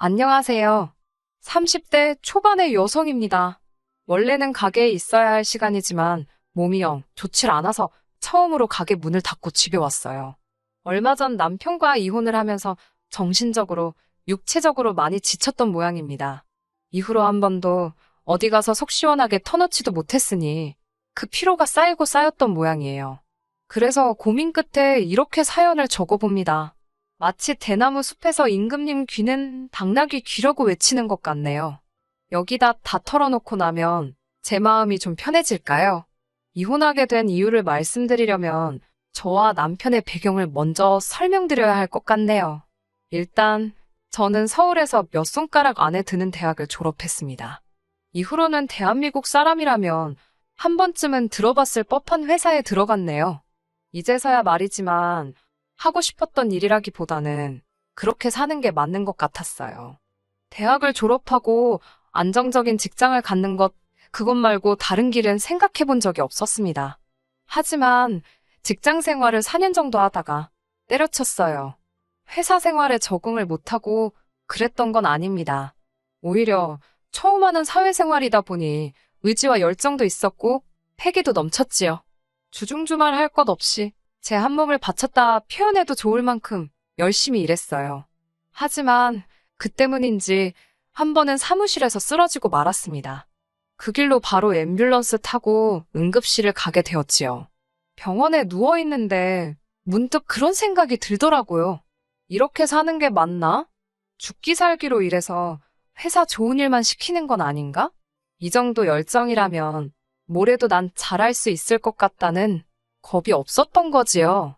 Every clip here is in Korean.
안녕하세요. 30대 초반의 여성입니다. 원래는 가게에 있어야 할 시간이지만 몸이 영 좋질 않아서 처음으로 가게 문을 닫고 집에 왔어요. 얼마 전 남편과 이혼을 하면서 정신적으로, 육체적으로 많이 지쳤던 모양입니다. 이후로 한 번도 어디 가서 속 시원하게 터놓지도 못했으니 그 피로가 쌓이고 쌓였던 모양이에요. 그래서 고민 끝에 이렇게 사연을 적어봅니다. 마치 대나무 숲에서 임금님 귀는 당나귀 귀라고 외치는 것 같네요. 여기다 다 털어놓고 나면 제 마음이 좀 편해질까요? 이혼하게 된 이유를 말씀드리려면 저와 남편의 배경을 먼저 설명드려야 할 것 같네요. 일단 저는 서울에서 몇 손가락 안에 드는 대학을 졸업했습니다. 이후로는 대한민국 사람이라면 한 번쯤은 들어봤을 법한 회사에 들어갔네요. 이제서야 말이지만 하고 싶었던 일이라기보다는 그렇게 사는 게 맞는 것 같았어요. 대학을 졸업하고 안정적인 직장을 갖는 것, 그것 말고 다른 길은 생각해 본 적이 없었습니다. 하지만 직장 생활을 4년 정도 하다가 때려쳤어요. 회사 생활에 적응을 못하고 그랬던 건 아닙니다. 오히려 처음 하는 사회생활이다 보니 의지와 열정도 있었고 패기도 넘쳤지요. 주중주말 할 것 없이 제 한 몸을 바쳤다 표현해도 좋을 만큼 열심히 일했어요. 하지만 그 때문인지 한 번은 사무실에서 쓰러지고 말았습니다. 그 길로 바로 앰뷸런스 타고 응급실을 가게 되었지요. 병원에 누워있는데 문득 그런 생각이 들더라고요. 이렇게 사는 게 맞나? 죽기 살기로 일해서 회사 좋은 일만 시키는 건 아닌가? 이 정도 열정이라면 뭐래도 난 잘할 수 있을 것 같다는 겁이 없었던 거지요.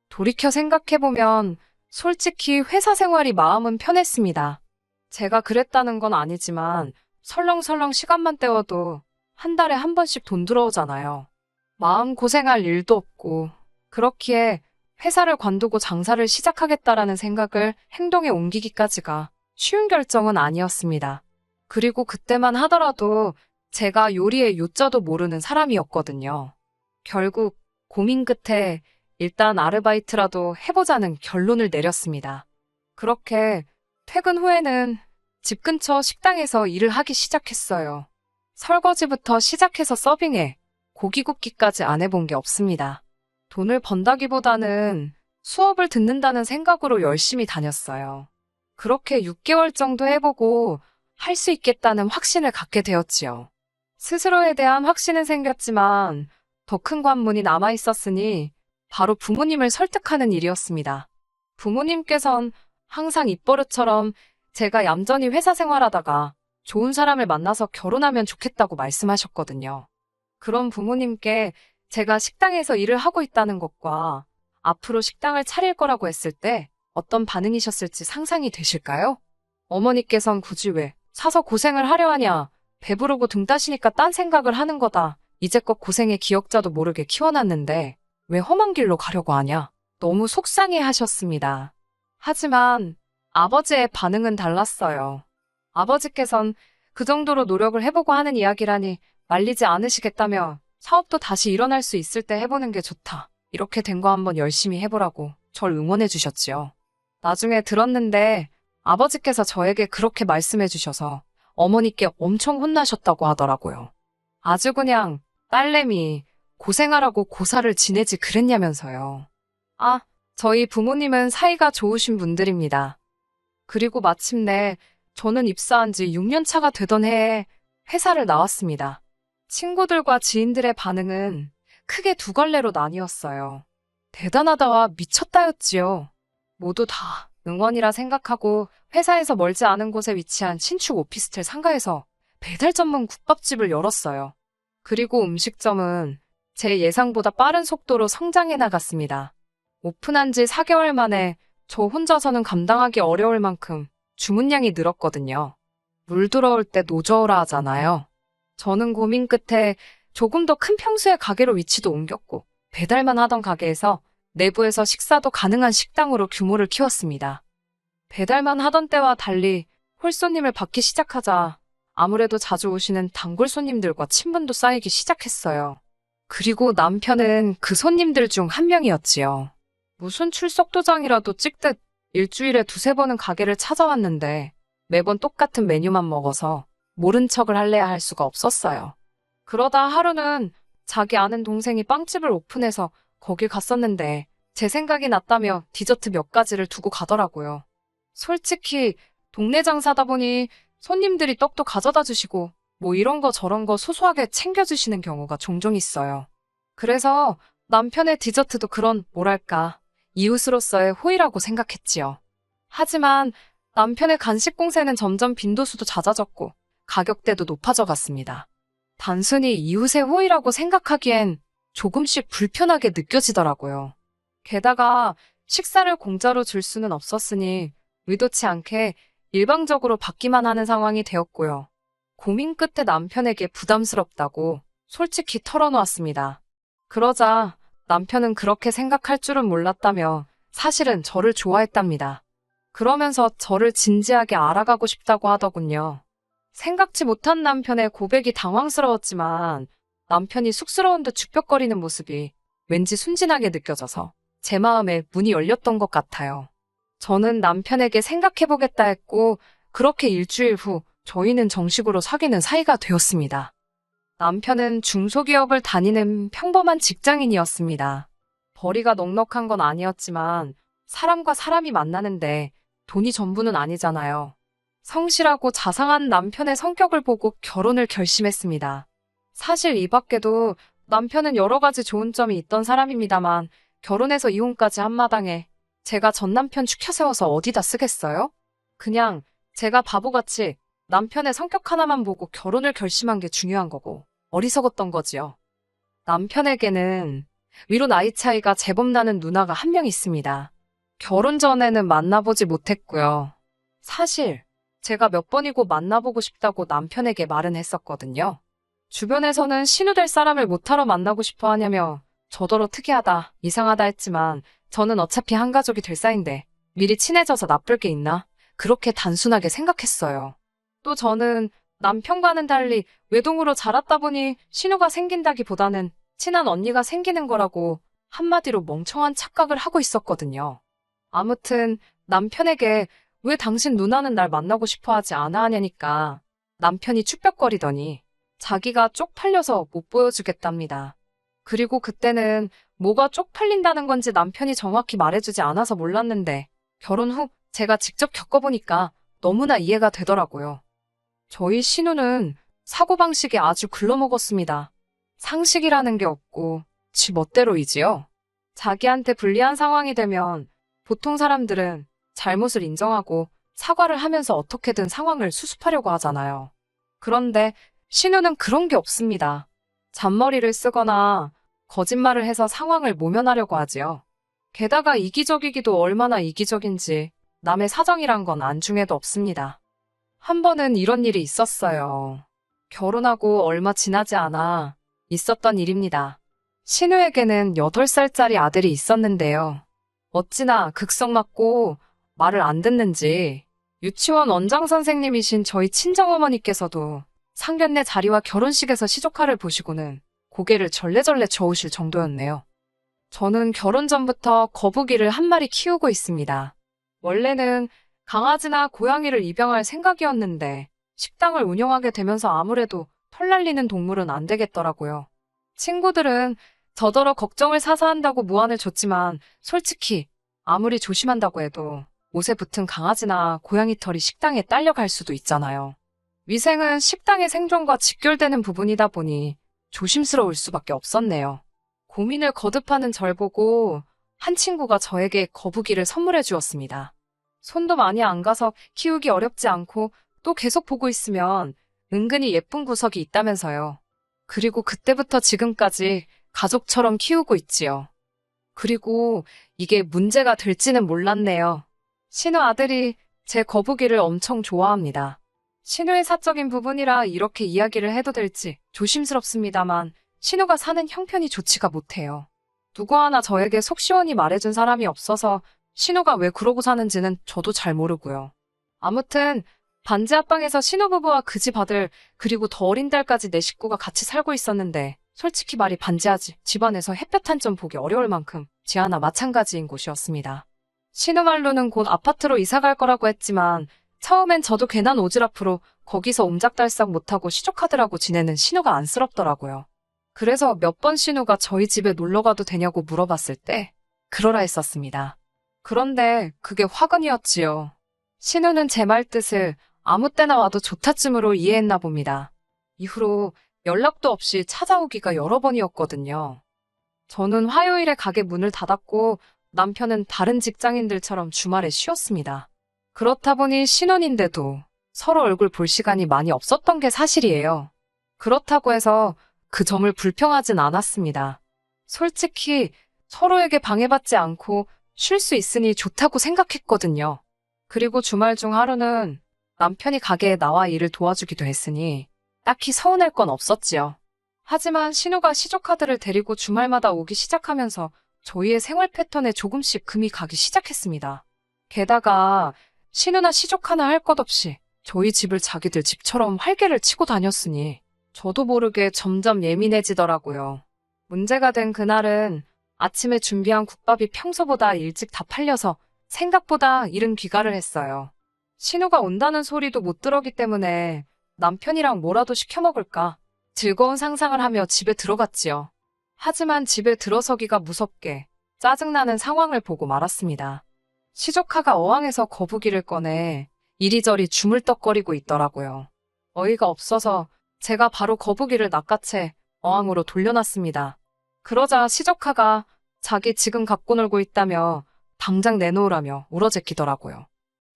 돌이켜 생각해보면 솔직히 회사 생활이 마음은 편했습니다. 제가 그랬다는 건 아니지만 설렁설렁 시간만 때워도 한 달에 한 번씩 돈 들어오잖아요. 마음 고생할 일도 없고 그렇기에 회사를 관두고 장사를 시작하겠다라는 생각을 행동에 옮기기까지가 쉬운 결정은 아니었습니다. 그리고 그때만 하더라도 제가 요리의 요자도 모르는 사람이었거든요. 결국 고민 끝에 일단 아르바이트라도 해보자는 결론을 내렸습니다. 그렇게 퇴근 후에는 집 근처 식당에서 일을 하기 시작했어요. 설거지부터 시작해서 서빙에 고기 굽기까지 안 해본 게 없습니다. 돈을 번다기보다는 수업을 듣는다는 생각으로 열심히 다녔어요. 그렇게 6개월 정도 해보고 할 수 있겠다는 확신을 갖게 되었지요. 스스로에 대한 확신은 생겼지만 더 큰 관문이 남아있었으니 바로 부모님을 설득하는 일이었습니다. 부모님께선 항상 입버릇처럼 제가 얌전히 회사 생활하다가 좋은 사람을 만나서 결혼하면 좋겠다고 말씀하셨거든요. 그런 부모님께 제가 식당에서 일을 하고 있다는 것과 앞으로 식당을 차릴 거라고 했을 때 어떤 반응이셨을지 상상이 되실까요? 어머니께선 굳이 왜 사서 고생을 하려 하냐, 배부르고 등 따시니까 딴 생각을 하는 거다. 이제껏 고생의 기억자도 모르게 키워놨는데 왜 험한 길로 가려고 하냐. 너무 속상해 하셨습니다. 하지만 아버지의 반응은 달랐어요. 아버지께선 그 정도로 노력을 해보고 하는 이야기라니 말리지 않으시겠다며 사업도 다시 일어날 수 있을 때 해보는 게 좋다. 이렇게 된 거 한번 열심히 해보라고 절 응원해 주셨지요. 나중에 들었는데 아버지께서 저에게 그렇게 말씀해 주셔서 어머니께 엄청 혼나셨다고 하더라고요. 아주 그냥 딸내미 고생하라고 고사를 지내지 그랬냐면서요. 아, 저희 부모님은 사이가 좋으신 분들입니다. 그리고 마침내 저는 입사한 지 6년 차가 되던 해에 회사를 나왔습니다. 친구들과 지인들의 반응은 크게 두 갈래로 나뉘었어요. 대단하다와 미쳤다였지요. 모두 다 응원이라 생각하고 회사에서 멀지 않은 곳에 위치한 신축 오피스텔 상가에서 배달 전문 국밥집을 열었어요. 그리고 음식점은 제 예상보다 빠른 속도로 성장해 나갔습니다. 오픈한 지 4개월 만에 저 혼자서는 감당하기 어려울 만큼 주문량이 늘었거든요. 물 들어올 때 노저우라 하잖아요. 저는 고민 끝에 조금 더 큰 평수의 가게로 위치도 옮겼고 배달만 하던 가게에서 내부에서 식사도 가능한 식당으로 규모를 키웠습니다. 배달만 하던 때와 달리 홀손님을 받기 시작하자 아무래도 자주 오시는 단골 손님들과 친분도 쌓이기 시작했어요. 그리고 남편은 그 손님들 중 한 명이었지요. 무슨 출석 도장이라도 찍듯 일주일에 두세 번은 가게를 찾아왔는데 매번 똑같은 메뉴만 먹어서 모른 척을 할래야 할 수가 없었어요. 그러다 하루는 자기 아는 동생이 빵집을 오픈해서 거길 갔었는데 제 생각이 났다며 디저트 몇 가지를 두고 가더라고요. 솔직히 동네 장사다 보니 손님들이 떡도 가져다 주시고 뭐 이런 거 저런 거 소소하게 챙겨주시는 경우가 종종 있어요. 그래서 남편의 디저트도 그런 뭐랄까 이웃으로서의 호의라고 생각했지요. 하지만 남편의 간식 공세는 점점 빈도수도 잦아졌고 가격대도 높아져 갔습니다. 단순히 이웃의 호의라고 생각하기엔 조금씩 불편하게 느껴지더라고요. 게다가 식사를 공짜로 줄 수는 없었으니 의도치 않게 일방적으로 받기만 하는 상황이 되었고요. 고민 끝에 남편에게 부담스럽다고 솔직히 털어놓았습니다. 그러자 남편은 그렇게 생각할 줄은 몰랐다며 사실은 저를 좋아했답니다. 그러면서 저를 진지하게 알아가고 싶다고 하더군요. 생각지 못한 남편의 고백이 당황스러웠지만 남편이 쑥스러운 듯 죽벽거리는 모습이 왠지 순진하게 느껴져서 제 마음에 문이 열렸던 것 같아요. 저는 남편에게 생각해보겠다 했고 그렇게 일주일 후 저희는 정식으로 사귀는 사이가 되었습니다. 남편은 중소기업을 다니는 평범한 직장인이었습니다. 벌이가 넉넉한 건 아니었지만 사람과 사람이 만나는데 돈이 전부는 아니잖아요. 성실하고 자상한 남편의 성격을 보고 결혼을 결심했습니다. 사실 이 밖에도 남편은 여러 가지 좋은 점이 있던 사람입니다만 결혼해서 이혼까지 한 마당에 제가 전 남편 축혀 세워서 어디다 쓰겠어요? 그냥 제가 바보같이 남편의 성격 하나만 보고 결혼을 결심한 게 중요한 거고 어리석었던 거지요. 남편에게는 위로 나이 차이가 제법 나는 누나가 한 명 있습니다. 결혼 전에는 만나보지 못했고요. 사실 제가 몇 번이고 만나보고 싶다고 남편에게 말은 했었거든요. 주변에서는 신우될 사람을 못하러 만나고 싶어 하냐며 저더러 특이하다, 이상하다 했지만 저는 어차피 한 가족이 될 사이인데 미리 친해져서 나쁠 게 있나? 그렇게 단순하게 생각했어요. 또 저는 남편과는 달리 외동으로 자랐다 보니 신우가 생긴다기보다는 친한 언니가 생기는 거라고 한마디로 멍청한 착각을 하고 있었거든요. 아무튼 남편에게 왜 당신 누나는 날 만나고 싶어 하지 않아 하냐니까 남편이 축벽거리더니 자기가 쪽팔려서 못 보여주겠답니다. 그리고 그때는 뭐가 쪽팔린다는 건지 남편이 정확히 말해주지 않아서 몰랐는데 결혼 후 제가 직접 겪어보니까 너무나 이해가 되더라고요. 저희 신우는 사고방식이 아주 글러먹었습니다. 상식이라는 게 없고 지 멋대로이지요. 자기한테 불리한 상황이 되면 보통 사람들은 잘못을 인정하고 사과를 하면서 어떻게든 상황을 수습하려고 하잖아요. 그런데 신우는 그런 게 없습니다. 잔머리를 쓰거나 거짓말을 해서 상황을 모면하려고 하지요. 게다가 이기적이기도 얼마나 이기적인지 남의 사정이란 건 안중에도 없습니다. 한 번은 이런 일이 있었어요. 결혼하고 얼마 지나지 않아 있었던 일입니다. 신우에게는 8살짜리 아들이 있었는데요. 어찌나 극성맞고 말을 안 듣는지 유치원 원장 선생님이신 저희 친정어머니께서도 상견례 자리와 결혼식에서 시조카를 보시고는 고개를 절레절레 저으실 정도였네요. 저는 결혼 전부터 거북이를 한 마리 키우고 있습니다. 원래는 강아지나 고양이를 입양할 생각이었는데 식당을 운영하게 되면서 아무래도 털 날리는 동물은 안 되겠더라고요. 친구들은 저더러 걱정을 사서 한다고 무안을 줬지만 솔직히 아무리 조심한다고 해도 옷에 붙은 강아지나 고양이 털이 식당에 딸려갈 수도 있잖아요. 위생은 식당의 생존과 직결되는 부분이다 보니 조심스러울 수밖에 없었네요. 고민을 거듭하는 절 보고 한 친구가 저에게 거북이를 선물해 주었습니다. 손도 많이 안 가서 키우기 어렵지 않고 또 계속 보고 있으면 은근히 예쁜 구석이 있다면서요. 그리고 그때부터 지금까지 가족처럼 키우고 있지요. 그리고 이게 문제가 될지는 몰랐네요. 신우 아들이 제 거북이를 엄청 좋아합니다. 신우의 사적인 부분이라 이렇게 이야기를 해도 될지 조심스럽습니다만 신우가 사는 형편이 좋지가 못해요. 누구 하나 저에게 속 시원히 말해준 사람이 없어서 신우가 왜 그러고 사는지는 저도 잘 모르고요. 아무튼 반지 앞방에서 신우 부부와 그 집 아들 그리고 더 어린 딸까지 네 식구가 같이 살고 있었는데 솔직히 말이 반지하지 집안에서 햇볕 한 점 보기 어려울 만큼 지하나 마찬가지인 곳이었습니다. 신우 말로는 곧 아파트로 이사 갈 거라고 했지만 처음엔 저도 괜한 오지랖으로 거기서 옴짝달싹 못하고 시족하더라고 지내는 신우가 안쓰럽더라고요. 그래서 몇 번 신우가 저희 집에 놀러가도 되냐고 물어봤을 때 그러라 했었습니다. 그런데 그게 화근이었지요. 신우는 제 말 뜻을 아무 때나 와도 좋다쯤으로 이해했나 봅니다. 이후로 연락도 없이 찾아오기가 여러 번이었거든요. 저는 화요일에 가게 문을 닫았고 남편은 다른 직장인들처럼 주말에 쉬었습니다. 그렇다 보니 신혼인데도 서로 얼굴 볼 시간이 많이 없었던 게 사실이에요. 그렇다고 해서 그 점을 불평하진 않았습니다. 솔직히 서로에게 방해받지 않고 쉴 수 있으니 좋다고 생각했거든요. 그리고 주말 중 하루는 남편이 가게에 나와 일을 도와주기도 했으니 딱히 서운할 건 없었지요. 하지만 신우가 시조카드를 데리고 주말마다 오기 시작하면서 저희의 생활 패턴에 조금씩 금이 가기 시작했습니다. 게다가 신우나 시조카나 할 것 없이 저희 집을 자기들 집처럼 활개를 치고 다녔으니 저도 모르게 점점 예민해지더라고요. 문제가 된 그날은 아침에 준비한 국밥이 평소보다 일찍 다 팔려서 생각보다 이른 귀가를 했어요. 신우가 온다는 소리도 못 들었기 때문에 남편이랑 뭐라도 시켜 먹을까 즐거운 상상을 하며 집에 들어갔지요. 하지만 집에 들어서기가 무섭게 짜증나는 상황을 보고 말았습니다. 시조카가 어항에서 거북이를 꺼내 이리저리 주물떡거리고 있더라고요. 어이가 없어서 제가 바로 거북이를 낚아채 어항으로 돌려놨습니다. 그러자 시조카가 자기 지금 갖고 놀고 있다며 당장 내놓으라며 울어제끼더라고요.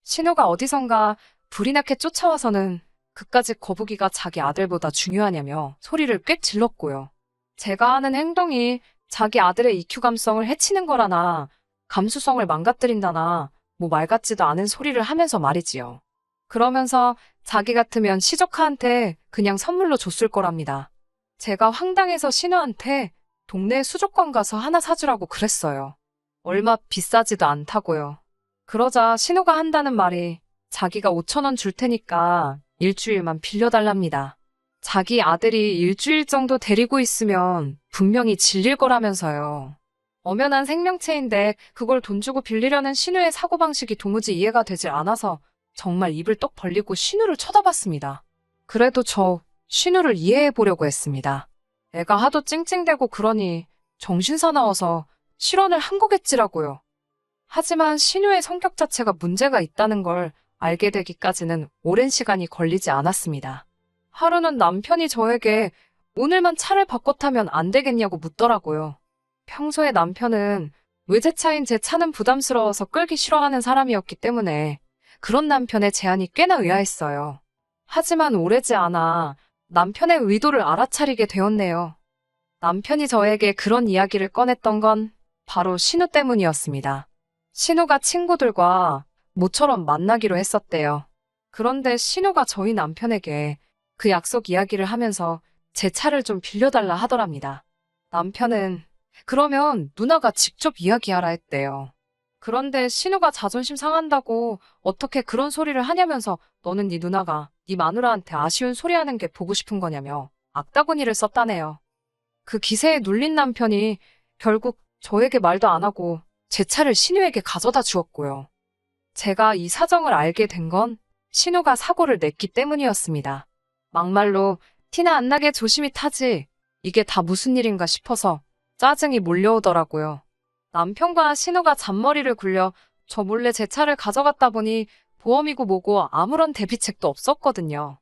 신우가 어디선가 불이 나게 쫓아와서는 그까짓 거북이가 자기 아들보다 중요하냐며 소리를 꽤 질렀고요. 제가 하는 행동이 자기 아들의 EQ 감성을 해치는 거라나 감수성을 망가뜨린다나 뭐 말 같지도 않은 소리를 하면서 말이지요. 그러면서 자기 같으면 시조카한테 그냥 선물로 줬을 거랍니다. 제가 황당해서 신우한테 동네 수족관 가서 하나 사주라고 그랬어요. 얼마 비싸지도 않다고요. 그러자 신우가 한다는 말이 자기가 5,000원 줄 테니까 일주일만 빌려달랍니다. 자기 아들이 일주일 정도 데리고 있으면 분명히 질릴 거라면서요. 엄연한 생명체인데 그걸 돈 주고 빌리려는 신우의 사고방식이 도무지 이해가 되질 않아서 정말 입을 떡 벌리고 신우를 쳐다봤습니다. 그래도 저 신우를 이해해 보려고 했습니다. 애가 하도 찡찡대고 그러니 정신사나워서 실언을 한 거겠지라고요. 하지만 신우의 성격 자체가 문제가 있다는 걸 알게 되기까지는 오랜 시간이 걸리지 않았습니다. 하루는 남편이 저에게 오늘만 차를 바꿔 타면 안 되겠냐고 묻더라고요. 평소에 남편은 외제차인 제 차는 부담스러워서 끌기 싫어하는 사람이었기 때문에 그런 남편의 제안이 꽤나 의아했어요. 하지만 오래지 않아 남편의 의도를 알아차리게 되었네요. 남편이 저에게 그런 이야기를 꺼냈던 건 바로 신우 때문이었습니다. 신우가 친구들과 모처럼 만나기로 했었대요. 그런데 신우가 저희 남편에게 그 약속 이야기를 하면서 제 차를 좀 빌려달라 하더랍니다. 남편은 그러면 누나가 직접 이야기하라 했대요. 그런데 신우가 자존심 상한다고 어떻게 그런 소리를 하냐면서 너는 네 누나가 네 마누라한테 아쉬운 소리 하는 게 보고 싶은 거냐며 악다구니를 썼다네요. 그 기세에 눌린 남편이 결국 저에게 말도 안 하고 제 차를 신우에게 가져다 주었고요. 제가 이 사정을 알게 된 건 신우가 사고를 냈기 때문이었습니다. 막말로 티나 안 나게 조심히 타지 이게 다 무슨 일인가 싶어서 짜증이 몰려오더라고요. 남편과 신우가 잔머리를 굴려 저 몰래 제 차를 가져갔다 보니 보험이고 뭐고 아무런 대비책도 없었거든요.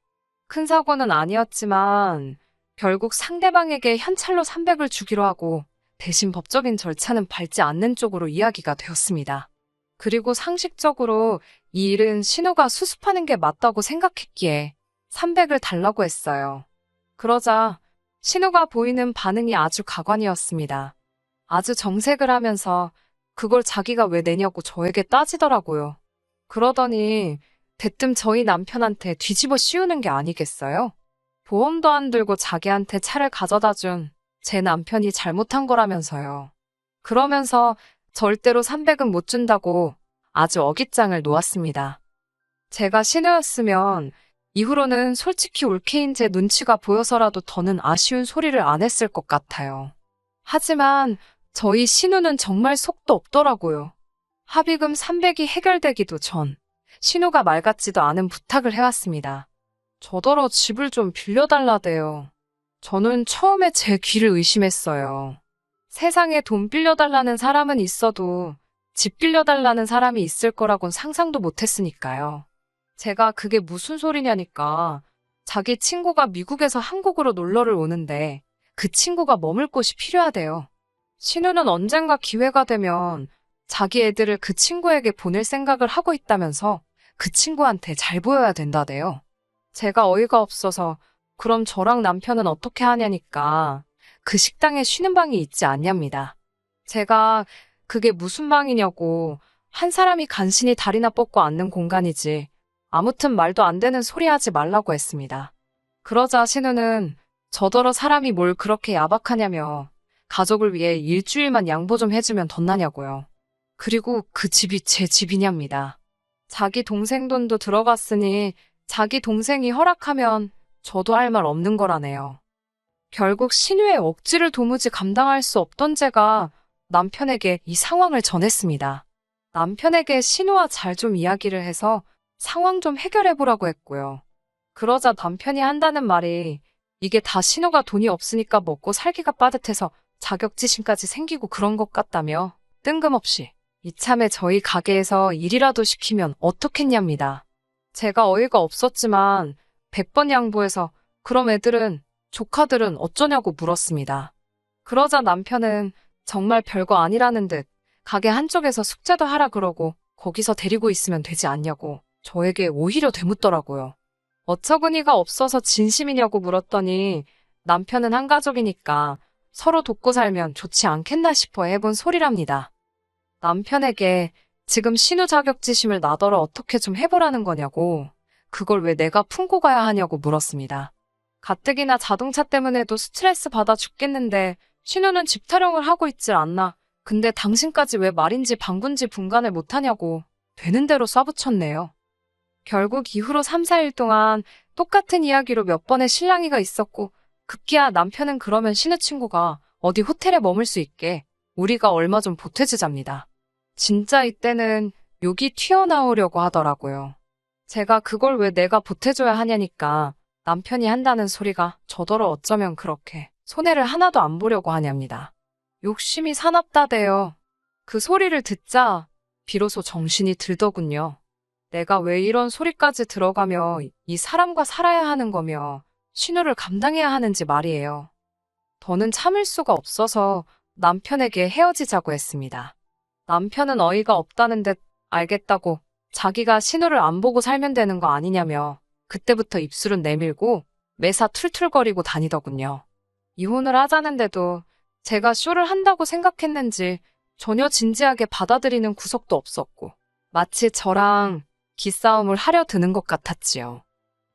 큰 사고는 아니었지만 결국 상대방에게 현찰로 300을 주기로 하고 대신 법적인 절차는 밟지 않는 쪽으로 이야기가 되었습니다. 그리고 상식적으로 이 일은 신우가 수습하는 게 맞다고 생각했기에 300을 달라고 했어요. 그러자 신우가 보이는 반응이 아주 가관이었습니다. 아주 정색을 하면서 그걸 자기가 왜 내냐고 저에게 따지더라고요. 그러더니 대뜸 저희 남편한테 뒤집어 씌우는 게 아니겠어요? 보험도 안 들고 자기한테 차를 가져다 준 제 남편이 잘못한 거라면서요. 그러면서 절대로 300은 못 준다고 아주 어깃장을 놓았습니다. 제가 신우였으면 이후로는 솔직히 올케인 제 눈치가 보여서라도 더는 아쉬운 소리를 안 했을 것 같아요. 하지만 저희 신우는 정말 속도 없더라고요. 합의금 300이 해결되기도 전 신우가 말 같지도 않은 부탁을 해왔습니다. 저더러 집을 좀 빌려달라대요. 저는 처음에 제 귀를 의심했어요. 세상에 돈 빌려달라는 사람은 있어도 집 빌려달라는 사람이 있을 거라곤 상상도 못했으니까요. 제가 그게 무슨 소리냐니까 자기 친구가 미국에서 한국으로 놀러를 오는데 그 친구가 머물 곳이 필요하대요. 신우는 언젠가 기회가 되면 자기 애들을 그 친구에게 보낼 생각을 하고 있다면서 그 친구한테 잘 보여야 된다대요. 제가 어이가 없어서 그럼 저랑 남편은 어떻게 하냐니까 그 식당에 쉬는 방이 있지 않냐입니다. 제가 그게 무슨 방이냐고 한 사람이 간신히 다리나 뻗고 앉는 공간이지 아무튼 말도 안 되는 소리 하지 말라고 했습니다. 그러자 신우는 저더러 사람이 뭘 그렇게 야박하냐며 가족을 위해 일주일만 양보 좀 해주면 덧나냐고요. 그리고 그 집이 제 집이냐입니다. 자기 동생 돈도 들어갔으니 자기 동생이 허락하면 저도 할 말 없는 거라네요. 결국 신우의 억지를 도무지 감당할 수 없던 제가 남편에게 이 상황을 전했습니다. 남편에게 신우와 잘 좀 이야기를 해서 상황 좀 해결해보라고 했고요. 그러자 남편이 한다는 말이 이게 다 신우가 돈이 없으니까 먹고 살기가 빠듯해서 자격지심까지 생기고 그런 것 같다며 뜬금없이 이참에 저희 가게에서 일이라도 시키면 어떻겠냐입니다. 제가 어이가 없었지만 100번 양보해서 그럼 애들은 조카들은 어쩌냐고 물었습니다. 그러자 남편은 정말 별거 아니라는 듯 가게 한쪽에서 숙제도 하라 그러고 거기서 데리고 있으면 되지 않냐고 저에게 오히려 되묻더라고요. 어처구니가 없어서 진심이냐고 물었더니 남편은 한 가족이니까 서로 돕고 살면 좋지 않겠나 싶어 해본 소리랍니다. 남편에게 지금 신우 자격지심을 나더러 어떻게 좀 해보라는 거냐고 그걸 왜 내가 품고 가야 하냐고 물었습니다. 가뜩이나 자동차 때문에도 스트레스 받아 죽겠는데 신우는 집 타령을 하고 있질 않나. 근데 당신까지 왜 말인지 방군지 분간을 못하냐고 되는 대로 쏴붙였네요. 결국 이후로 3, 4일 동안 똑같은 이야기로 몇 번의 실랑이가 있었고 급기야 남편은 그러면 신우 친구가 어디 호텔에 머물 수 있게 우리가 얼마 좀 보태주잡니다. 진짜 이때는 욕이 튀어나오려고 하더라고요. 제가 그걸 왜 내가 보태줘야 하냐니까 남편이 한다는 소리가 저더러 어쩌면 그렇게 손해를 하나도 안 보려고 하냐입니다. 욕심이 사납다대요. 그 소리를 듣자 비로소 정신이 들더군요. 내가 왜 이런 소리까지 들어가며 이 사람과 살아야 하는 거며 신우를 감당해야 하는지 말이에요. 더는 참을 수가 없어서 남편에게 헤어지자고 했습니다. 남편은 어이가 없다는 듯 알겠다고 자기가 신우를 안 보고 살면 되는 거 아니냐며 그때부터 입술은 내밀고 매사 툴툴거리고 다니더군요. 이혼을 하자는데도 제가 쇼를 한다고 생각했는지 전혀 진지하게 받아들이는 구석도 없었고 마치 저랑 기싸움을 하려 드는 것 같았지요.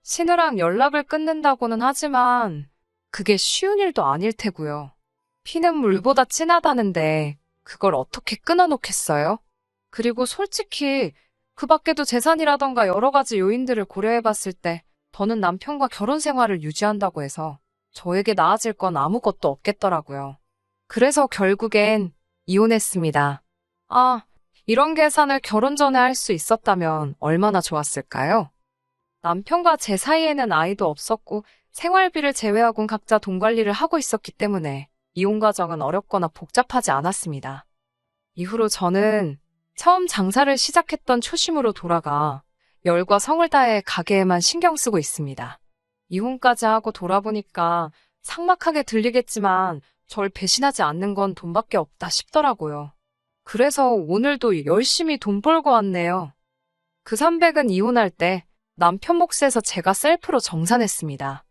신우랑 연락을 끊는다고는 하지만 그게 쉬운 일도 아닐 테고요. 피는 물보다 진하다는데 그걸 어떻게 끊어놓겠어요? 그리고 솔직히 그 밖에도 재산이라던가 여러 가지 요인들을 고려해봤을 때 더는 남편과 결혼 생활을 유지한다고 해서 저에게 나아질 건 아무것도 없겠더라고요. 그래서 결국엔 이혼했습니다. 아, 이런 계산을 결혼 전에 할 수 있었다면 얼마나 좋았을까요? 남편과 제 사이에는 아이도 없었고 생활비를 제외하곤 각자 돈 관리를 하고 있었기 때문에 이혼 과정은 어렵거나 복잡하지 않았습니다. 이후로 저는 처음 장사를 시작했던 초심으로 돌아가 열과 성을 다해 가게에만 신경 쓰고 있습니다. 이혼까지 하고 돌아보니까 삭막하게 들리겠지만 절 배신하지 않는 건 돈밖에 없다 싶더라고요. 그래서 오늘도 열심히 돈 벌고 왔네요. 그 300은 이혼할 때 남편 몫에서 제가 셀프로 정산했습니다.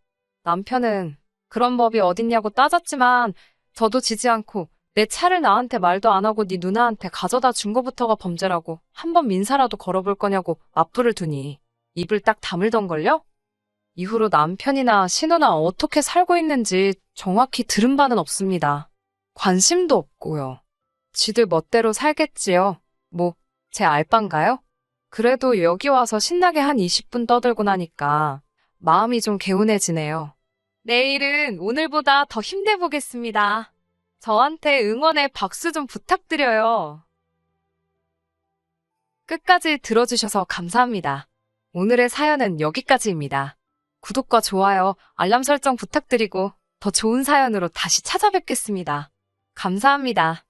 남편은 그런 법이 어딨냐고 따졌지만 저도 지지 않고 내 차를 나한테 말도 안 하고 네 누나한테 가져다 준 거부터가 범죄라고 한번 민사라도 걸어볼 거냐고 맞불을 두니 입을 딱 다물던걸요? 이후로 남편이나 신우나 어떻게 살고 있는지 정확히 들은 바는 없습니다. 관심도 없고요. 지들 멋대로 살겠지요. 뭐, 제 알바인가요? 그래도 여기 와서 신나게 한 20분 떠들고 나니까 마음이 좀 개운해지네요. 내일은 오늘보다 더 힘내보겠습니다. 저한테 응원의 박수 좀 부탁드려요. 끝까지 들어주셔서 감사합니다. 오늘의 사연은 여기까지입니다. 구독과 좋아요, 알람 설정 부탁드리고 더 좋은 사연으로 다시 찾아뵙겠습니다. 감사합니다.